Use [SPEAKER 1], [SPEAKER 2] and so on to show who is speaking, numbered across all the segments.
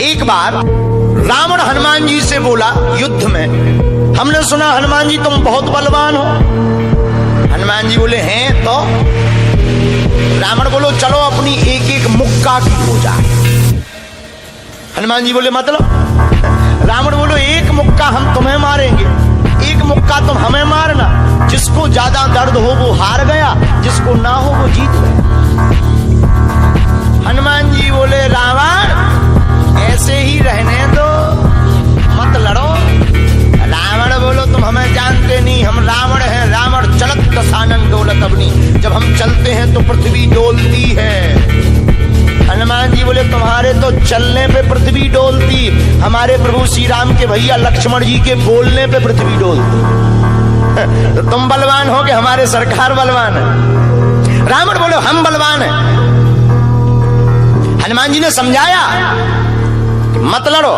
[SPEAKER 1] एक बार रावण हनुमान जी से बोला युद्ध में, हमने सुना हनुमान जी तुम बहुत बलवान हो। हनुमान जी बोले हैं तो? रावण बोलो चलो अपनी एक एक मुक्का की हो जाए। हनुमान जी बोले मतलब? रावण बोलो एक मुक्का हम तुम्हें मारेंगे, एक मुक्का तुम हमें मारना। जिसको ज्यादा दर्द हो वो हार गया, जिसको ना हो वो जीत गया। हनुमान जी बोले रावण ऐसे ही रहने दो, मत लड़ो। रावण बोलो तुम हमें जानते नहीं, हम रावण हैं। रावण चलत दसानन डोलत अपनी, जब हम चलते हैं तो पृथ्वी डोलती है। हनुमान जी बोले तुम्हारे तो चलने पे पृथ्वी डोलती, हमारे प्रभु श्री राम के भैया लक्ष्मण जी के बोलने पे पृथ्वी डोलती। तो तुम बलवान हो कि हमारे सरकार बलवान है? रावण बोले हम बलवान हैं। हनुमान जी ने समझाया मत लड़ो,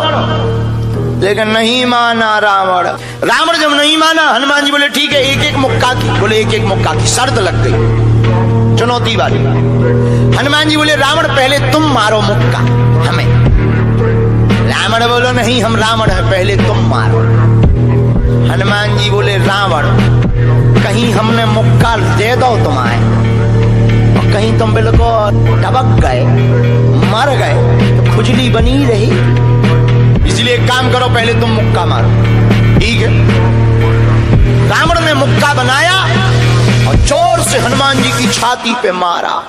[SPEAKER 1] लेकिन नहीं माना रावण। रावण जब नहीं माना, हनुमान जी बोले ठीक है एक एक मुक्का की। बोले एक एक मुक्का की, शर्त लग गई चुनौती वाली। हनुमान जी बोले रावण पहले तुम मारो मुक्का हमें। रावण बोलो नहीं हम रावण है, पहले तुम मारो। हनुमान जी बोले रावण कहीं हमने मुक्का दे दो तुम्हारे और कहीं तुम बिल्कुल टबक गए मर गए तो खुजली बनी रही, इसलिए एक काम करो पहले तुम मुक्का मारो। ठीक है। रावण ने मुक्का बनाया और जोर से हनुमान जी की छाती पे मारा।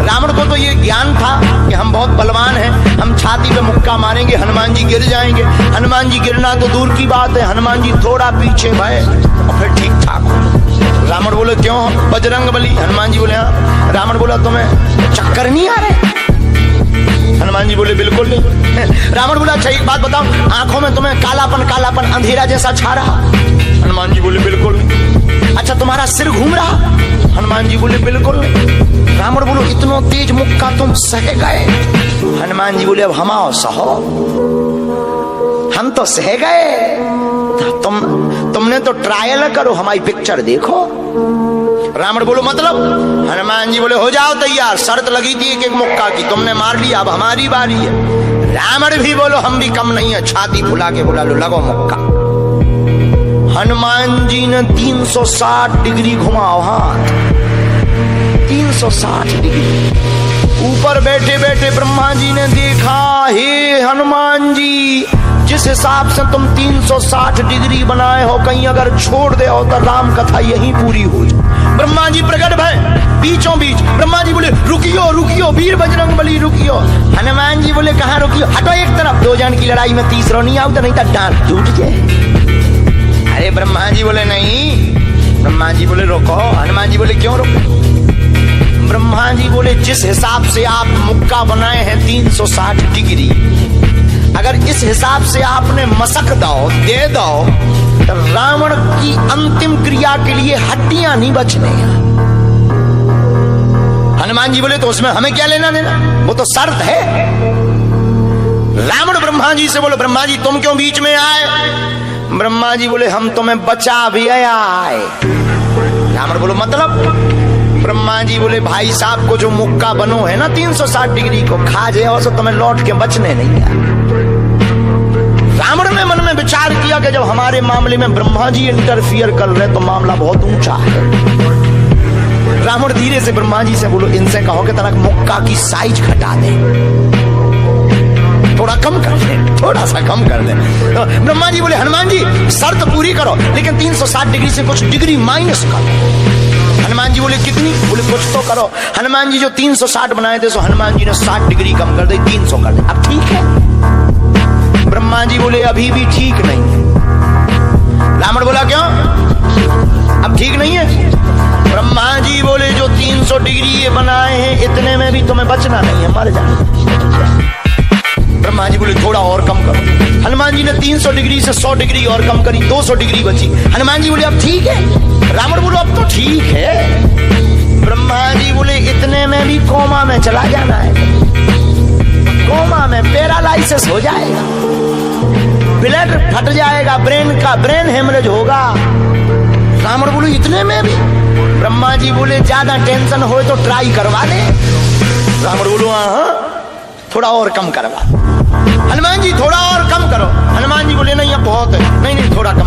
[SPEAKER 1] रावण को तो ये ज्ञान था कि हम बहुत बलवान हैं, हम छाती पे मुक्का मारेंगे हनुमान जी गिर जाएंगे। हनुमान जी गिरना तो दूर की बात है, हनुमान जी थोड़ा पीछे भय और फिर ठीक ठाक हो। रावण बोले क्यों बजरंग बली? हनुमान जी बोले हाँ। रावण बोला तुम्हें चक्कर नहीं आ रहे? हनुमान जी बोले बिल्कुल नहीं। रावण बोला अच्छा एक बात बताओ, आंखों में तुम्हें कालापन अंधेरा जैसा छा रहा? हनुमान जी बोले बिल्कुल नहीं। अच्छा तुम्हारा सिर घूम रहा? हनुमान जी बोले बिल्कुल नहीं। रावण बोलो इतना तेज मुक्का तुम सह गए? हनुमान जी बोले अब हम आओ सहो, हम तो सह गए, तुमने तो ट्रायल करो, हमारी पिक्चर देखो। रावण बोलो मतलब? हनुमान जी बोले हो जाओ तैयार, शर्त लगी थी एक एक मुक्का की, तुमने मार लिया, अब हमारी बारी है। रावण भी बोलो हम भी कम नहीं है, छाती फुला के बोला लो लगो मुक्का। हनुमान जी ने 360 डिग्री घुमाओ हाथ, 360 डिग्री। ऊपर बैठे बैठे ब्रह्मा जी ने देखा, हे हनुमान जी जिस हिसाब से तुम 360 डिग्री बनाए हो, कहीं अगर छोड़ दे हो तो राम कथा यहीं पूरी हो जाए। ब्रह्मा जी प्रकट भय बीचों बीच। ब्रह्मा जी बोले रुकियो रुकियो वीर बजरंग बली रुकियो। हनुमान जी बोले कहाँ रुकियो? हटो एक तरफ, दो जन की लड़ाई में तीसरा नहीं आओ तो नहीं तो डांट टूट जाए। अरे ब्रह्मा जी बोले नहीं। ब्रह्मा जी बोले रोको। हनुमान जी बोले क्यों रोको? ब्रह्मा जी बोले जिस हिसाब से आप मुक्का बनाए हैं 360 डिग्री, अगर इस हिसाब से आपने मसक दो दे दो तो रावण की अंतिम क्रिया के लिए हड्डियां नहीं बचने। हनुमान जी बोले तो उसमें हमें क्या लेना देना, वो तो शर्त है। रावण ब्रह्मा जी से बोले ब्रह्मा जी तुम क्यों बीच में आए? ब्रह्मा जी बोले हम तुम्हें बचा भी आए। रावण बोलो मतलब? ब्रह्मा जी बोले भाई साहब को जो मुक्का बनो है ना 360 डिग्री को खा जाओ तो तुम्हें लौट के बचने नहीं आए। रावण ने मन में विचार किया कि जब हमारे मामले में ब्रह्मा जी इंटरफियर कर रहे तो मामला बहुत ऊंचा है। रावण धीरे से ब्रह्मा जी से बोलो इनसे कहो कि तनक मुक्का की साइज घटा दे, थोड़ा कम कर दे, थोड़ा सा कम कर दे। तो ब्रह्मा जी बोले हनुमान जी शर्त पूरी करो लेकिन 360 डिग्री से कुछ डिग्री माइनस करो। हनुमान जी बोले कितनी? बोले कुछ तो करो। हनुमान जी जो 360 बनाए थे सो हनुमान जी ने 60 डिग्री कम कर दी, 300 कर दे। अब ठीक है? ब्रह्मा जी बोले अभी भी ठीक नहीं। रावण बोला क्यों? अब ठीक नहीं है? ब्रह्मा जी बोले जो 300 डिग्री ये बनाए हैं इतने में भी तुम्हें बचना नहीं है, मर जाना। ब्रह्मा जी बोले थोड़ा और कम करो। हनुमान जी ने 300 डिग्री से 100 डिग्री और कम करी, 200 डिग्री बची। हनुमान जी बोले अब ठीक है? रावण बोलो अब तो ठीक है। ब्रह्मा जी बोले इतने में भी कोमा में चला जाना है, कोमा में पैरालाइसिस हो जाएगा, ब्लड फट जाएगा, ब्रेन हेमरेज होगा। रावण बोले इतने में भी? ब्रह्मा जी बोले ज्यादा टेंशन हो तो ट्राई करवा दे। रावण बोलो हाँ थोड़ा और कम करवा। हनुमान जी थोड़ा और कम करो। हनुमान जी बोले नहीं अब बहुत है, नहीं नहीं थोड़ा कम